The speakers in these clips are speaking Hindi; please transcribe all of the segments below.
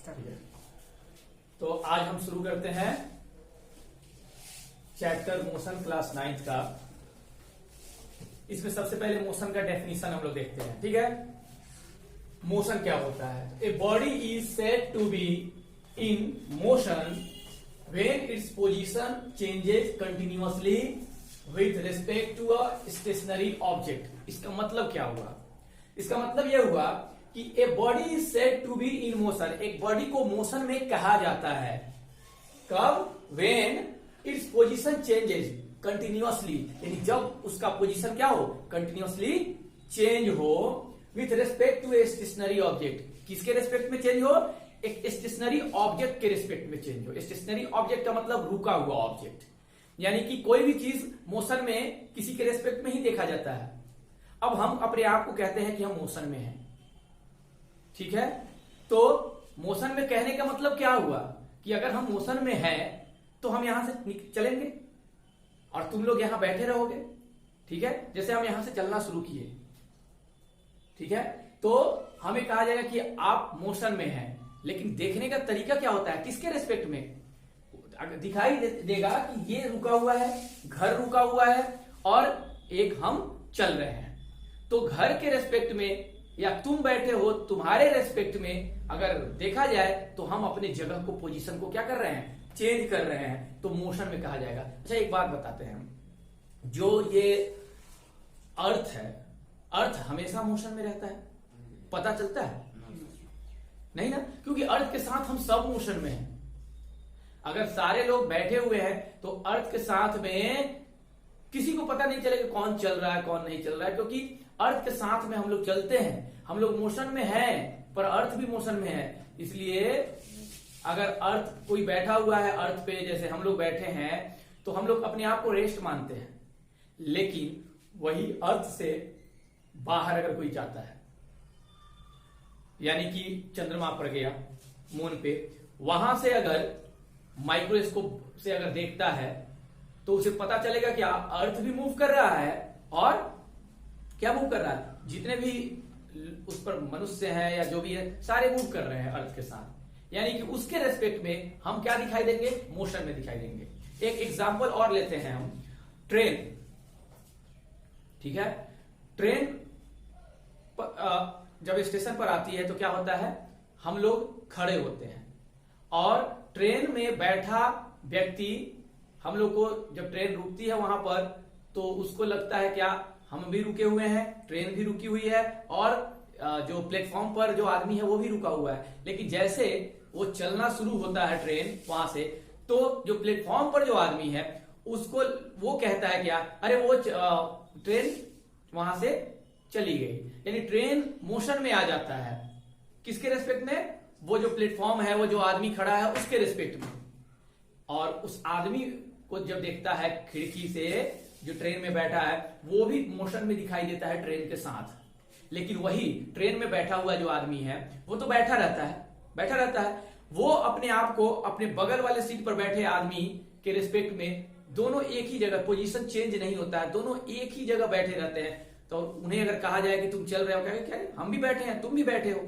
ठीक है, तो आज हम शुरू करते हैं चैप्टर मोशन क्लास 9 का। इसमें सबसे पहले मोशन का डेफिनेशन हम लोग देखते हैं। ठीक है, मोशन क्या होता है? A body is said to be in motion when its position changes continuously with respect to a stationary object. इसका मतलब क्या हुआ? इसका मतलब यह हुआ कि a body is said to be in motion. एक बॉडी को मोशन में कहा जाता है कब? When its position changes continuously, यानी जब उसका पोजीशन क्या हो? कंटिन्यूअसली चेंज हो with respect to a stationary object. किसके रेस्पेक्ट में चेंज हो? एक स्टेशनरी ऑब्जेक्ट के रेस्पेक्ट में चेंज हो। स्टेशनरी ऑब्जेक्ट का मतलब रुका हुआ ऑब्जेक्ट, यानी कि कोई भी चीज मोशन में किसी के रेस्पेक्ट में ही देखा जाता है। अब हम अपने आप को कहते हैं कि हम मोशन में हैं। ठीक है, तो मोशन में कहने का मतलब क्या हुआ कि अगर हम मोशन में हैं तो हम यहां से चलेंगे और तुम लोग यहां बैठे रहोगे। ठीक है, जैसे हम यहां से चलना शुरू किए, ठीक है, तो हमें कहा जाएगा कि आप मोशन में हैं। लेकिन देखने का तरीका क्या होता है? किसके रेस्पेक्ट में? दिखाई देगा कि ये रुका हुआ है, घर रुका हुआ है और एक हम चल रहे हैं। तो घर के रेस्पेक्ट में या तुम बैठे हो, तुम्हारे रेस्पेक्ट में अगर देखा जाए तो हम अपने जगह को, पोजीशन को क्या कर रहे हैं? चेंज कर रहे हैं, तो मोशन में कहा जाएगा। अच्छा, एक बात बताते हैं हम, जो ये अर्थ है, अर्थ हमेशा मोशन में रहता है, पता चलता है? नहीं ना, क्योंकि अर्थ के साथ हम सब मोशन में हैं। अगर सारे लोग बैठे हुए हैं तो अर्थ के साथ में किसी को पता नहीं चलेगा कौन चल रहा है कौन नहीं चल रहा है, क्योंकि अर्थ के साथ में हम लोग चलते हैं। हम लोग मोशन में हैं पर अर्थ भी मोशन में है। इसलिए अगर अर्थ कोई बैठा हुआ है अर्थ पे, जैसे हम लोग बैठे हैं, तो हम लोग अपने आप को रेस्ट मानते हैं। लेकिन वही अर्थ से बाहर अगर कोई जाता है, यानी कि चंद्रमा पर गया, मून पे, वहां से अगर माइक्रोस्कोप से अगर देखता है तो उसे पता चलेगा कि अर्थ भी मूव कर रहा है और क्या मूव कर रहा है? जितने भी उस पर मनुष्य हैं या जो भी है, सारे मूव कर रहे हैं अर्थ के साथ। यानी कि उसके रेस्पेक्ट में हम क्या दिखाई देंगे? मोशन में दिखाई देंगे। एक एग्जांपल और लेते हैं हम, ट्रेन। ठीक है, ट्रेन जब स्टेशन पर आती है तो क्या होता है? हम लोग खड़े होते हैं और ट्रेन में बैठा व्यक्ति, हम लोग को जब ट्रेन रुकती है वहां पर तो उसको लगता है क्या हम भी रुके हुए हैं, ट्रेन भी रुकी हुई है और जो प्लेटफॉर्म पर जो आदमी है वो भी रुका हुआ है। लेकिन जैसे वो चलना शुरू होता है ट्रेन वहां से, तो जो प्लेटफॉर्म पर जो आदमी है उसको वो कहता है क्या? अरे वो ट्रेन वहां से चली गई। यानी ट्रेन मोशन में आ जाता है। किसके रेस्पेक्ट में? वो जो प्लेटफॉर्म है, वो जो आदमी खड़ा है उसके रेस्पेक्ट में। और उस आदमी को जब देखता है खिड़की से, जो ट्रेन में बैठा है वो भी मोशन में दिखाई देता है ट्रेन के साथ। लेकिन वही ट्रेन में बैठा हुआ जो आदमी है वो तो बैठा रहता है। वो अपने आप को अपने बगल वाले सीट पर बैठे आदमी के रिस्पेक्ट में, दोनों एक ही जगह, पोजीशन चेंज नहीं होता है, दोनों एक ही जगह बैठे रहते हैं। तो उन्हें अगर कहा जाए कि तुम चल रहे हो, कहेंगे क्या हम भी बैठे हैं, तुम भी बैठे हो।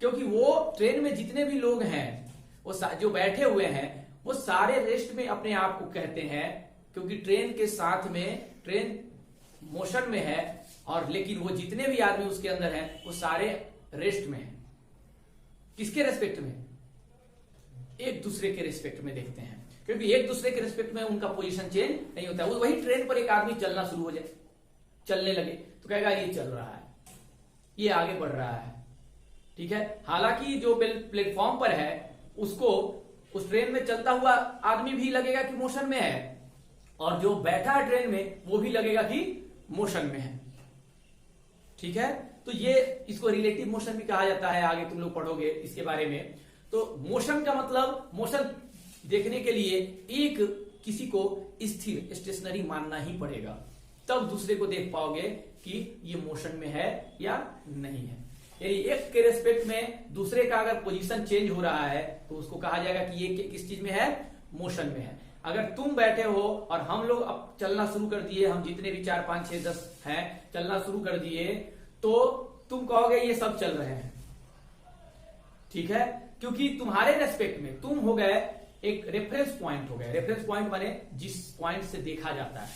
क्योंकि वो ट्रेन में जितने भी लोग हैं, वो जो बैठे हुए हैं, वो सारे रेस्ट में अपने आप को कहते हैं, क्योंकि ट्रेन के साथ में ट्रेन मोशन में है। और लेकिन वो जितने भी आदमी उसके अंदर हैं वो सारे रेस्ट में हैं। किसके रेस्पेक्ट में? एक दूसरे के रेस्पेक्ट में देखते हैं, क्योंकि एक दूसरे के रेस्पेक्ट में उनका पोजीशन चेंज नहीं होता है। वही ट्रेन पर एक आदमी चलना शुरू हो जाए, चलने लगे, तो कहेगा ये चल रहा है, ये आगे बढ़ रहा है। ठीक है, हालांकि जो प्लेटफॉर्म पर है उसको उस ट्रेन में चलता हुआ आदमी भी लगेगा कि मोशन में है, और जो बैठा है ट्रेन में वो भी लगेगा कि मोशन में है। ठीक है, तो ये इसको रिलेटिव मोशन भी कहा जाता है। आगे तुम लोग पढ़ोगे इसके बारे में। तो मोशन का मतलब, मोशन देखने के लिए एक किसी को स्थिर, स्टेशनरी मानना ही पड़ेगा, तब दूसरे को देख पाओगे कि ये मोशन में है या नहीं है। यानी एक के रेस्पेक्ट में दूसरे का अगर पोजीशन चेंज हो रहा है तो उसको कहा जाएगा कि ये किस चीज में है? मोशन में है। अगर तुम बैठे हो और हम लोग अब चलना शुरू कर दिए, हम जितने भी 4, 5, 6, 10 हैं चलना शुरू कर दिए, तो तुम कहोगे ये सब चल रहे हैं। ठीक है, क्योंकि तुम्हारे रेस्पेक्ट में तुम हो गए एक रेफरेंस पॉइंट हो गए। रेफरेंस पॉइंट माने जिस पॉइंट से देखा जाता है,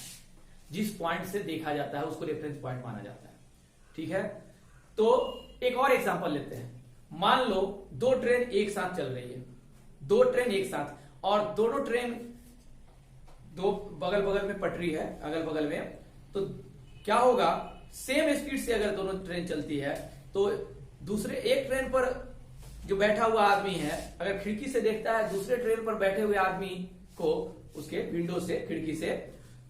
जिस पॉइंट से देखा जाता है उसको रेफरेंस पॉइंट माना जाता है। ठीक है, तो एक और एग्जांपल लेते हैं। मान लो दो ट्रेन एक साथ चल रही है, दो ट्रेन एक साथ, और दोनों ट्रेन दो बगल बगल में पटरी है, अगल बगल में, तो क्या होगा, सेम स्पीड से अगर दोनों ट्रेन चलती है तो दूसरे एक ट्रेन पर जो बैठा हुआ आदमी है अगर खिड़की से देखता है दूसरे ट्रेन पर बैठे हुए आदमी को उसके विंडो से, खिड़की से,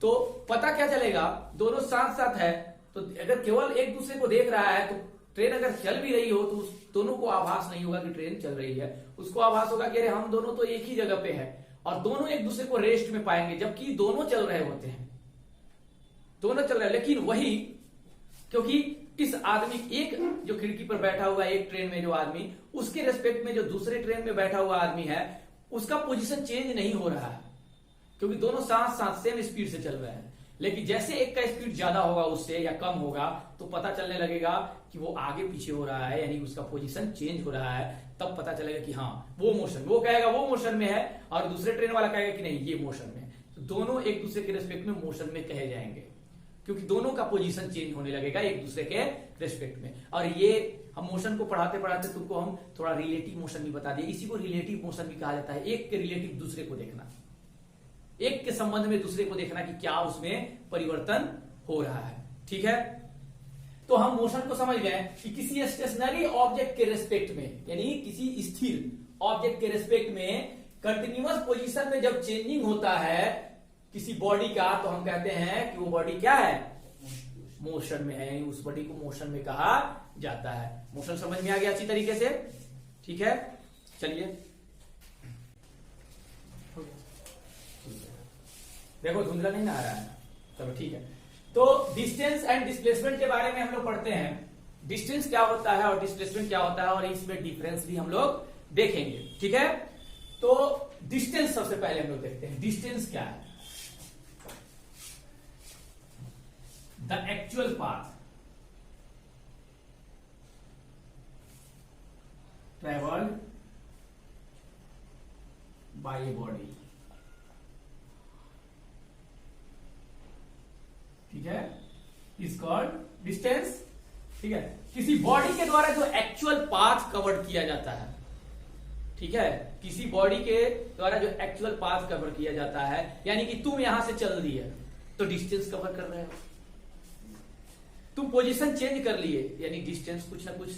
तो पता क्या चलेगा, दोनों साथ साथ है। तो अगर केवल एक दूसरे को देख रहा है तो ट्रेन अगर चल भी रही हो तो उस दोनों को आभास नहीं होगा कि ट्रेन चल रही है, उसको आभास होगा कि अरे हम दोनों तो एक ही जगह पे है, और दोनों एक दूसरे को रेस्ट में पाएंगे, जबकि दोनों चल रहे होते हैं, दोनों चल रहे हैं। लेकिन वही, क्योंकि इस आदमी, एक जो खिड़की पर बैठा हुआ है एक ट्रेन में जो आदमी, उसके रेस्पेक्ट में जो दूसरे ट्रेन में बैठा हुआ आदमी है उसका पोजीशन चेंज नहीं हो रहा है, क्योंकि दोनों साथ साथ सेम स्पीड से चल रहे हैं। लेकिन जैसे एक का स्पीड ज्यादा होगा उससे या कम होगा तो पता चलने लगेगा कि वो आगे पीछे हो रहा है, यानी उसका पोजीशन चेंज हो रहा है। तब पता चलेगा कि हाँ वो मोशन, वो कहेगा वो मोशन में है और दूसरे ट्रेन वाला कहेगा कि नहीं ये मोशन में है। तो दोनों एक दूसरे के रेस्पेक्ट में मोशन में कहे जाएंगे, क्योंकि दोनों का पोजीशन चेंज होने लगेगा एक दूसरे के रेस्पेक्ट में। और ये हम मोशन को पढ़ाते पढ़ाते तुमको हम थोड़ा रिलेटिव मोशन भी बता दिए, इसी को रिलेटिव मोशन भी कहा जाता है। एक के रिलेटिव दूसरे को देखना, एक के संबंध में दूसरे को देखना कि क्या उसमें परिवर्तन हो रहा है। ठीक है, तो हम मोशन को समझ गए कि किसी स्टेशनरी ऑब्जेक्ट के रेस्पेक्ट में, यानी किसी स्थिर ऑब्जेक्ट के रेस्पेक्ट में कंटिन्यूअस पोजीशन में जब चेंजिंग होता है किसी बॉडी का, तो हम कहते हैं कि वो बॉडी क्या है, मोशन में है, उस बॉडी को मोशन में कहा जाता है। मोशन समझ में आ गया अच्छी तरीके से? ठीक है, चलिए देखो धुंधला नहीं ना आ रहा है, चलो ठीक है। तो डिस्टेंस एंड डिस्प्लेसमेंट के बारे में हम लोग पढ़ते हैं, डिस्टेंस क्या होता है और डिस्प्लेसमेंट क्या होता है, और इसमें डिफरेंस भी हम लोग देखेंगे। ठीक है, तो डिस्टेंस सबसे पहले हम लोग देखते हैं, डिस्टेंस क्या है। The actual path travelled by a body, ठीक है, इज कॉल्ड डिस्टेंस। ठीक है, किसी बॉडी के द्वारा जो एक्चुअल पाथ कवर किया जाता है, ठीक है, किसी बॉडी के द्वारा जो एक्चुअल पाथ कवर किया जाता है, यानी कि तुम यहां से चल दिए तो डिस्टेंस कवर कर रहे हो, तुम पोजीशन चेंज कर लिए यानी डिस्टेंस, कुछ ना कुछ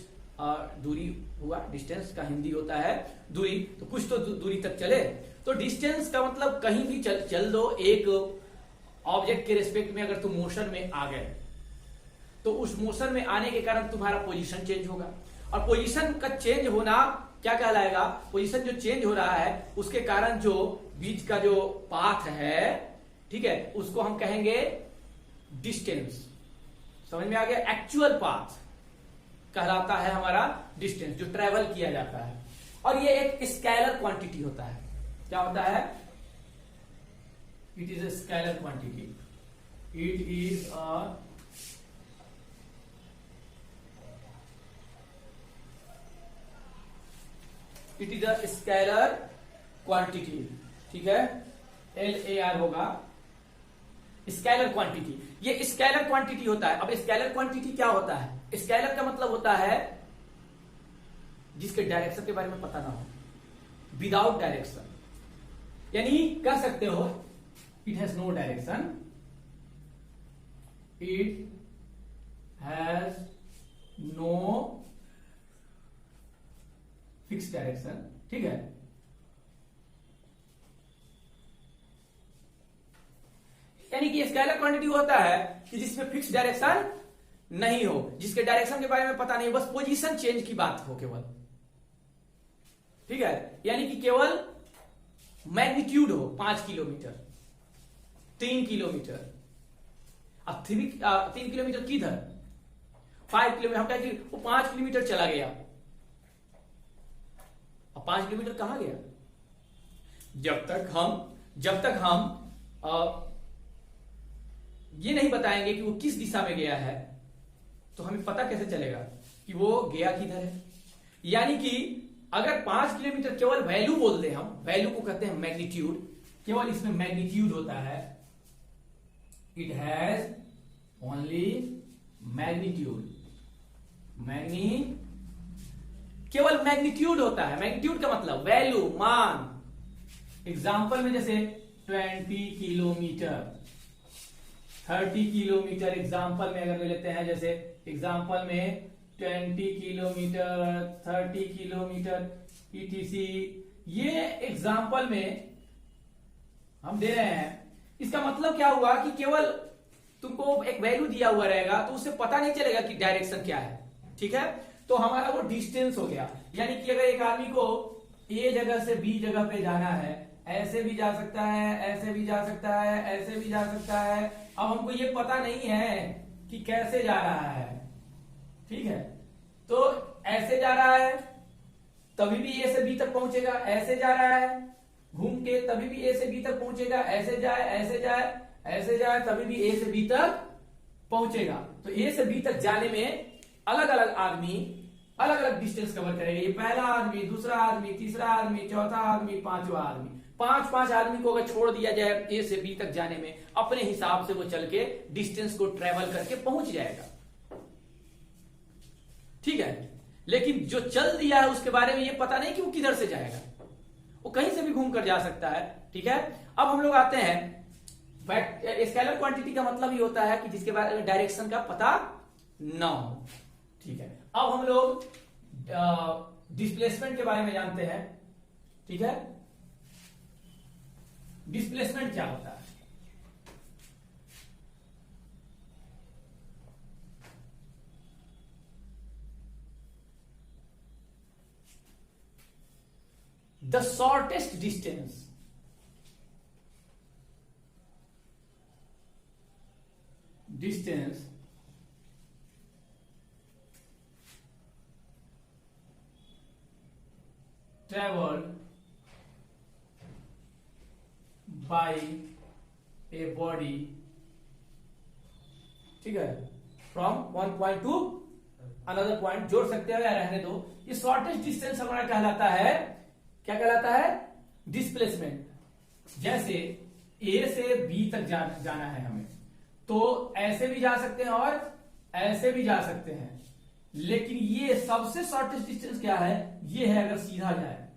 दूरी हुआ, डिस्टेंस का हिंदी होता है दूरी, तो कुछ तो दूरी तक चले, तो डिस्टेंस का मतलब कहीं भी चल दो एक ऑब्जेक्ट के रेस्पेक्ट में, अगर तुम मोशन में आ गए तो उस मोशन में आने के कारण तुम्हारा पोजीशन चेंज होगा, और पोजीशन का चेंज होना क्या कहलाएगा, पोजीशन जो चेंज हो रहा है उसके कारण जो बीच का जो पाथ है, ठीक है, उसको हम कहेंगे डिस्टेंस। समझ में आ गया? एक्चुअल पाथ कहलाता है हमारा डिस्टेंस, जो ट्रेवल किया जाता है, और ये एक स्केलर क्वांटिटी होता है। क्या होता है? It is a scalar quantity, it is a scalar quantity, ठीक है, LAR होगा स्केलर क्वांटिटी। ये स्केलर क्वांटिटी होता है। अब स्केलर क्वांटिटी क्या होता है? स्केलर का मतलब होता है जिसके डायरेक्शन के बारे में पता ना हो, विदाउट डायरेक्शन, यानी कह सकते हो it has no direction, it has no fix direction, ठीक है, यानी कि स्केलर क्वांटिटी होता है कि जिसमें फिक्स डायरेक्शन नहीं हो, जिसके डायरेक्शन के बारे में पता नहीं हो, बस पोजीशन चेंज की बात हो केवल, ठीक है, यानी कि केवल मैग्नीट्यूड हो 5 किलोमीटर, 3 किलोमीटर, अब 3 किलोमीटर किधर, 5 किलोमीटर, हम कहें कि वो 5 किलोमीटर चला गया, अब 5 किलोमीटर कहां गया? जब तक हम ये नहीं बताएंगे कि वो किस दिशा में गया है, तो हमें पता कैसे चलेगा कि वो गया किधर है? यानी कि अगर 5 किलोमीटर केवल वैल्यू बोल दे, हम वैल्यू को कहते हैं मैग्नीट्यूड, केवल इसमें मैग्नीट्यूड होता है, इट हैज ओनली मैग्नीट्यूड, केवल मैग्नीट्यूड होता है। मैग्नीट्यूड का मतलब वैल्यू, मान। एग्जाम्पल में जैसे 20 किलोमीटर, 30 किलोमीटर, एग्जाम्पल में अगर ले लेते हैं, जैसे एग्जाम्पल में 20 किलोमीटर, 30 किलोमीटर ETC, ये एग्जाम्पल में हम दे रहे हैं। इसका मतलब क्या हुआ कि केवल तुमको एक वैल्यू दिया हुआ रहेगा तो उससे पता नहीं चलेगा कि डायरेक्शन क्या है, ठीक है। तो हमारा वो डिस्टेंस हो गया, यानी कि अगर एक आदमी को A जगह से B जगह पे जाना है, ऐसे भी जा सकता है, ऐसे भी जा सकता है, ऐसे भी जा सकता है। अब हमको ये पता नहीं है कि कैसे जा रहा है, ठीक है। तो ऐसे जा रहा है तभी भी A से B तक पहुंचेगा, ऐसे जा रहा है घूम के तभी भी A से B तक पहुंचेगा, ऐसे जाए, ऐसे जाए, ऐसे जाए तभी भी A से B तक पहुंचेगा। तो A से B तक जाने में अलग अलग आदमी अलग अलग डिस्टेंस कवर करेगा। ये पहला आदमी, दूसरा आदमी, तीसरा आदमी, चौथा आदमी, पांचवा आदमी, पांच आदमी को अगर छोड़ दिया जाए A से B तक जाने में, अपने हिसाब से वो चल के डिस्टेंस को ट्रेवल करके पहुंच जाएगा, ठीक है। लेकिन जो चल दिया है उसके बारे में ये पता नहीं कि वो किधर से जाएगा, वो कहीं से भी घूम कर जा सकता है, ठीक है। अब हम लोग आते हैं, स्केलर क्वांटिटी का मतलब ही होता है कि जिसके बारे में डायरेक्शन का पता ना हो, ठीक है। अब हम लोग डिस्प्लेसमेंट के बारे में जानते हैं, ठीक है। डिस्प्लेसमेंट क्या होता है? The shortest distance traveled by a body, ठीक है, from one point two another point, जोड़ सकते हो या रहने दो। ये शॉर्टेस्ट डिस्टेंस हमारा कहलाता है, क्या कहलाता है? डिस्प्लेसमेंट। जैसे A से B तक जाना है हमें, तो ऐसे भी जा सकते हैं और ऐसे भी जा सकते हैं, लेकिन ये सबसे शॉर्टेस्ट डिस्टेंस क्या है? ये है अगर सीधा जाए।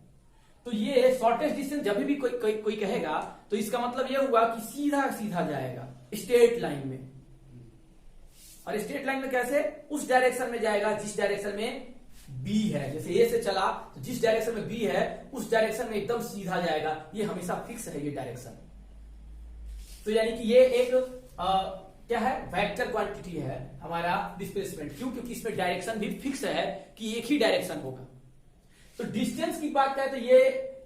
तो ये शॉर्टेस्ट डिस्टेंस जब भी कोई कहेगा तो इसका मतलब ये हुआ कि सीधा सीधा जाएगा स्ट्रेट लाइन में। और स्ट्रेट लाइन में कैसे? उस डायरेक्शन में जाएगा जिस डायरेक्शन में B है। जैसे A से चला तो जिस डायरेक्शन में B है उस डायरेक्शन में एकदम सीधा जाएगा, ये हमेशा फिक्स है ये डायरेक्शन। तो यानी कि ये एक क्या है? वेक्टर क्वांटिटी है हमारा डिस्प्लेसमेंट। क्यों? क्योंकि इसमें डायरेक्शन भी फिक्स है कि एक ही डायरेक्शन होगा। तो डिस्टेंस की बात करें तो ये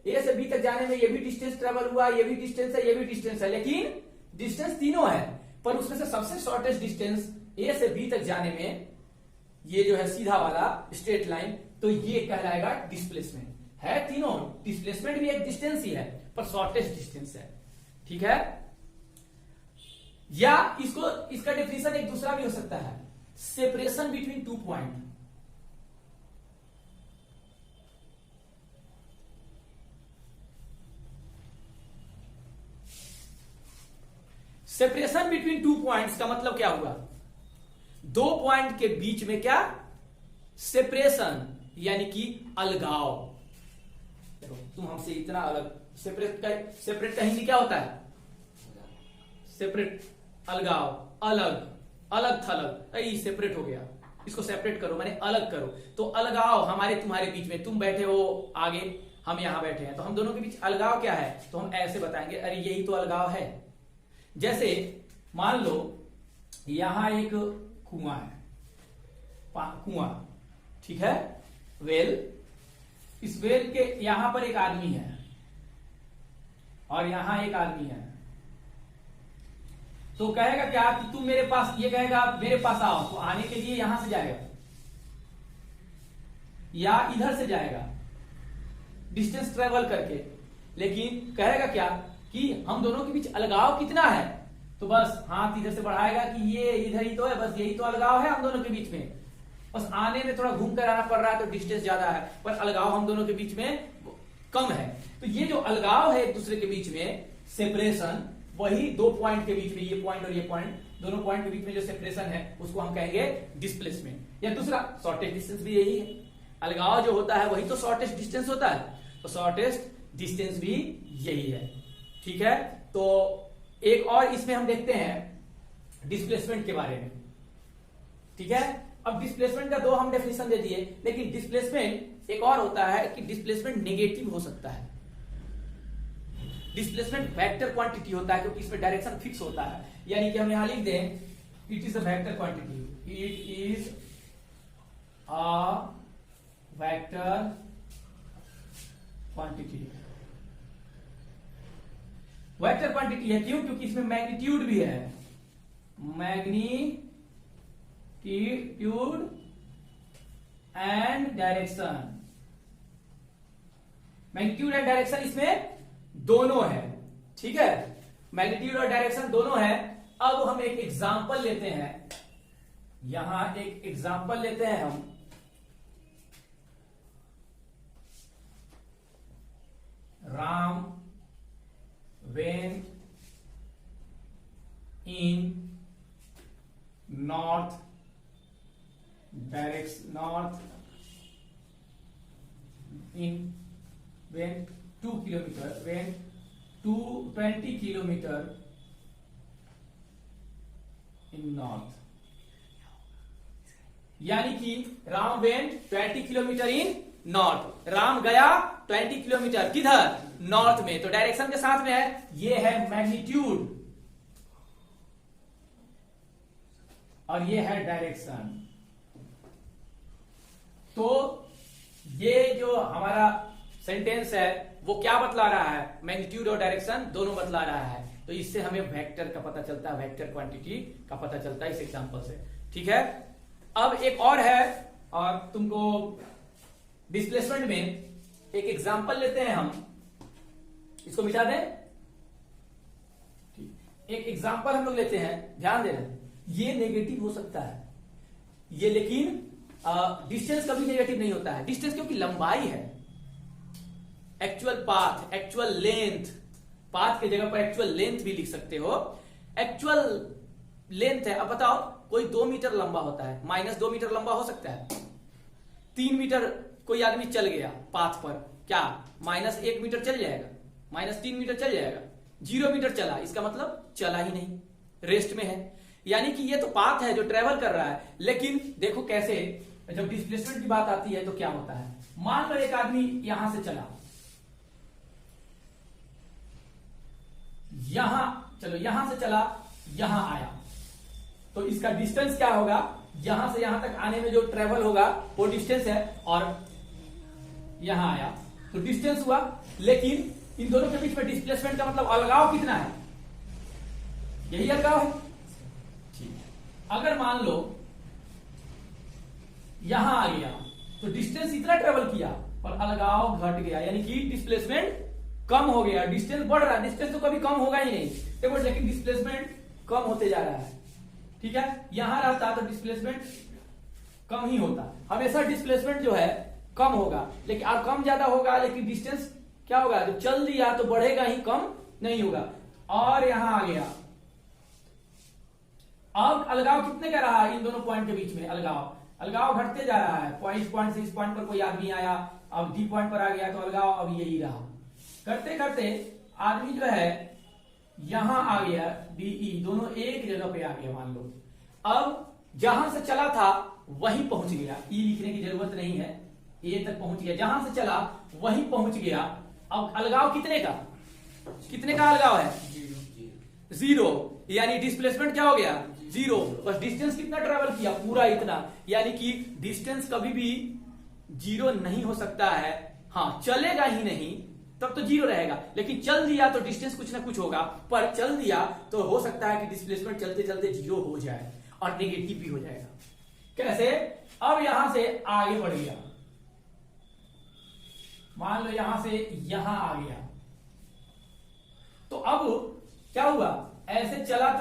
A से B तक जाने में ये भी डिस्टेंस ट्रेवल हुआ, ये भी डिस्टेंस है, ये भी डिस्टेंस है, लेकिन डिस्टेंस तीनों है, पर उसमें से सबसे शॉर्टेस्ट डिस्टेंस A से B तक जाने में ये जो है सीधा वाला स्ट्रेट लाइन, तो ये कहलाएगा डिस्प्लेसमेंट। है तीनों, डिस्प्लेसमेंट भी एक डिस्टेंस ही है पर शॉर्टेस्ट डिस्टेंस है, ठीक है। या इसका डेफिनेशन एक दूसरा भी हो सकता है, separation between two point. Separation between two points का मतलब क्या हुआ? दो पॉइंट के बीच में क्या? सेपरेशन, यानी कि अलगाव। देखो तुम हमसे इतना अलग, सेपरेट का हिंदी क्या होता है? सेपरेट, अलगाव, अलग, अलग थलग, सेपरेट हो गया, इसको सेपरेट करो माने अलग करो। तो अलगाव हमारे तुम्हारे बीच में, तुम बैठे हो आगे, हम यहां बैठे हैं, तो हम दोनों के बीच अलगाव क्या है? तो हम ऐसे बताएंगे, अरे यही तो अलगाव है। जैसे मान लो यहां एक कुआं है, कुआं, ठीक है, वेल। इस वेल के यहां पर एक आदमी है और यहां एक आदमी है। तो कहेगा क्या कि तुम मेरे पास, ये कहेगा मेरे पास आओ, तो आने के लिए यहां से जाएगा या इधर से जाएगा डिस्टेंस ट्रेवल करके। लेकिन कहेगा क्या कि हम दोनों के बीच अलगाव कितना है? तो बस हाथ इधर से बढ़ाएगा कि ये इधर ही तो है, बस यही तो अलगाव है हम दोनों के बीच में। बस आने में थोड़ा घूम कर आना पड़ रहा है तो डिस्टेंस ज्यादा है, पर अलगाव हम दोनों के बीच में कम है। तो ये जो अलगाव है एक दूसरे के बीच में, सेपरेशन, वही दो पॉइंट के बीच में, ये पॉइंट और ये पॉइंट, दोनों पॉइंट के बीच में जो सेपरेशन है उसको हम कहेंगे डिस्प्लेसमेंट। या दूसरा शॉर्टेस्ट डिस्टेंस भी यही है, अलगाव जो होता है वही तो शॉर्टेस्ट डिस्टेंस होता है, तो शॉर्टेस्ट डिस्टेंस भी यही है। ठीक है, तो एक और इसमें हम देखते हैं डिस्प्लेसमेंट के बारे में। ठीक है, अब डिस्प्लेसमेंट का दो हम डेफिनेशन दे दिए, लेकिन डिस्प्लेसमेंट एक और होता है कि डिस्प्लेसमेंट नेगेटिव हो सकता है। डिस्प्लेसमेंट वेक्टर क्वांटिटी होता है क्योंकि इसमें डायरेक्शन फिक्स होता है, यानी कि हम यहां लिख दें it is a vector quantity, it is a vector quantity. Vector quantity है क्यों? क्योंकि इसमें मैग्नीट्यूड भी है, magnitude and direction, magnitude and direction इसमें दोनों है। ठीक है, मैग्नीट्यूड और डायरेक्शन दोनों है। अब हम एक एग्जांपल लेते हैं, यहां एक एग्जांपल लेते हैं हम, Ram went in north direction, north in went 2 kilometer, went to 20 kilometer in north, यानी कि राम वेंट 20 किलोमीटर इन नॉर्थ, राम गया 20 किलोमीटर किधर? नॉर्थ में। तो डायरेक्शन के साथ में है, ये है मैग्नीट्यूड और ये है डायरेक्शन। तो ये जो हमारा सेंटेंस है वो क्या बतला रहा है? मैग्नीट्यूड और डायरेक्शन दोनों बतला रहा है। तो इससे हमें वेक्टर का पता चलता है, वेक्टर क्वांटिटी का पता चलता है इस एग्जांपल से। ठीक है, अब एक और है, और तुमको डिस्प्लेसमेंट में एक एग्जांपल लेते हैं हम, इसको मिटा दें। एक एग्जांपल हम लोग लेते हैं, ध्यान देना, ये नेगेटिव हो सकता है ये, लेकिन डिस्टेंस कभी नेगेटिव नहीं होता है। डिस्टेंस क्योंकि लंबाई है, actual path, actual length, path की जगह पर एक्चुअल लेंथ भी लिख सकते हो। एक्चुअल लेंथ है, अब बताओ कोई 2 मीटर लंबा होता है, -2 मीटर लंबा हो सकता है। 3 मीटर कोई आदमी चल गया पाथ पर, क्या -1 मीटर चल जाएगा? -3 मीटर चल जाएगा। 0 मीटर चला, इसका मतलब चला ही नहीं, रेस्ट में है। यानी कि ये तो पाथ है जो ट्रेवल कर रहा है। लेकिन देखो कैसे, जब डिस्प्लेसमेंट की बात आती है तो क्या होता है। मान लो एक आदमी यहां से चला, यहां चलो, यहां से चला, यहां आया, तो इसका डिस्टेंस क्या होगा? यहां से यहां तक आने में जो ट्रेवल होगा वो डिस्टेंस है, और यहां आया तो डिस्टेंस हुआ। लेकिन इन दोनों के बीच में डिस्प्लेसमेंट का मतलब अलगाव कितना है? यही अलगाव है। ठीक है, अगर मान लो यहां आ गया तो डिस्टेंस इतना ट्रेवल किया और अलगाव घट गया, यानी कि डिस्प्लेसमेंट कम हो गया। डिस्टेंस बढ़ रहा है, डिस्टेंस तो कभी कम होगा ही नहीं देखो, लेकिन डिस्प्लेसमेंट कम होते जा रहा है। ठीक है, यहां रहता तो डिस्प्लेसमेंट कम ही होता, हमेशा डिस्प्लेसमेंट जो है कम होगा, लेकिन और कम ज्यादा होगा, लेकिन डिस्टेंस क्या होगा? जब चल दिया तो बढ़ेगा ही, कम नहीं होगा। और यहां आ गया, अब अलगाव कितने का रहा इन दोनों पॉइंट के बीच में? अलगाव घटते जा रहा है। पॉइंट से इस पॉइंट पर कोई आदमी आया, अब डी पॉइंट पर आ गया तो अलगाव अब यही रहा। करते करते आदमी जो है यहां आ गया, डीई दोनों एक जगह पे आ गया मान लो। अब जहां से चला था वहीं पहुंच गया, ई लिखने की जरूरत नहीं है, ए तक पहुंच गया। जहां से चला वहीं पहुंच गया। अब अलगाव कितने का अलगाव है? 0, यानी डिस्प्लेसमेंट क्या हो गया? 0। बस डिस्टेंस कितना ट्रेवल किया? पूरा इतना। यानी कि डिस्टेंस कभी भी 0 नहीं हो सकता है। हाँ, चलेगा ही नहीं तब तो 0 रहेगा, लेकिन चल दिया तो डिस्टेंस कुछ ना कुछ होगा। पर चल दिया तो हो सकता है कि डिस्प्लेसमेंट चलते चलते 0 हो जाए और नेगेटिव भी हो जाएगा। कैसे? अब यहां से आगे बढ़ गया, मान लो यहां से यहां आ गया, तो अब क्या हुआ? ऐसे चला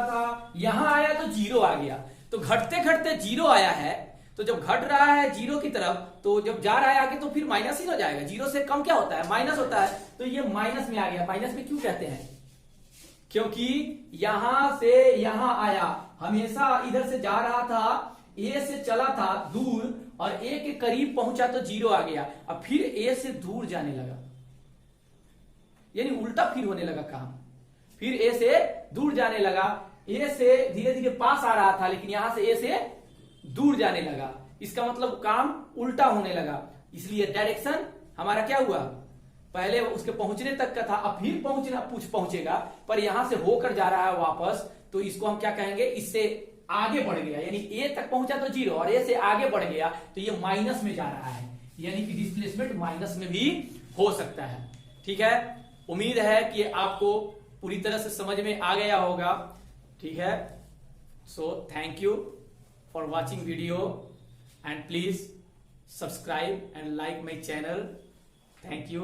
था, यहां आया तो 0 आ गया। तो घटते घटते 0 आया है, तो जब घट रहा है जीरो की तरफ, तो जब जा रहा है आगे तो फिर माइनस ही हो जाएगा। जीरो से कम क्या होता है? माइनस होता है। तो ये माइनस में आ गया। माइनस में क्यों कहते हैं? क्योंकि यहां से यहां आया, हमेशा इधर से जा रहा था, ए से चला था दूर और ए के करीब पहुंचा तो जीरो आ गया। अब फिर ए से दूर जाने लगा, यानी उल्टा फिर होने लगा काम। फिर ए से दूर जाने लगा, ए से धीरे धीरे पास आ रहा था, लेकिन यहां से ए से दूर जाने लगा। इसका मतलब काम उल्टा होने लगा। इसलिए डायरेक्शन हमारा क्या हुआ? पहले उसके पहुंचने तक का था, अब फिर पहुंचेगा, पर यहां से होकर जा रहा है वापस, तो इसको हम क्या कहेंगे? इससे आगे बढ़ गया, यानी ए तक पहुंचा तो जीरो और ए से आगे बढ़ गया तो ये माइनस में जा रहा है, यानी कि डिस्प्लेसमेंट माइनस में भी हो सकता है। ठीक है, उम्मीद है कि आपको पूरी तरह से समझ में आ गया होगा। ठीक है, so thank you for watching video and please subscribe and like my channel. Thank you.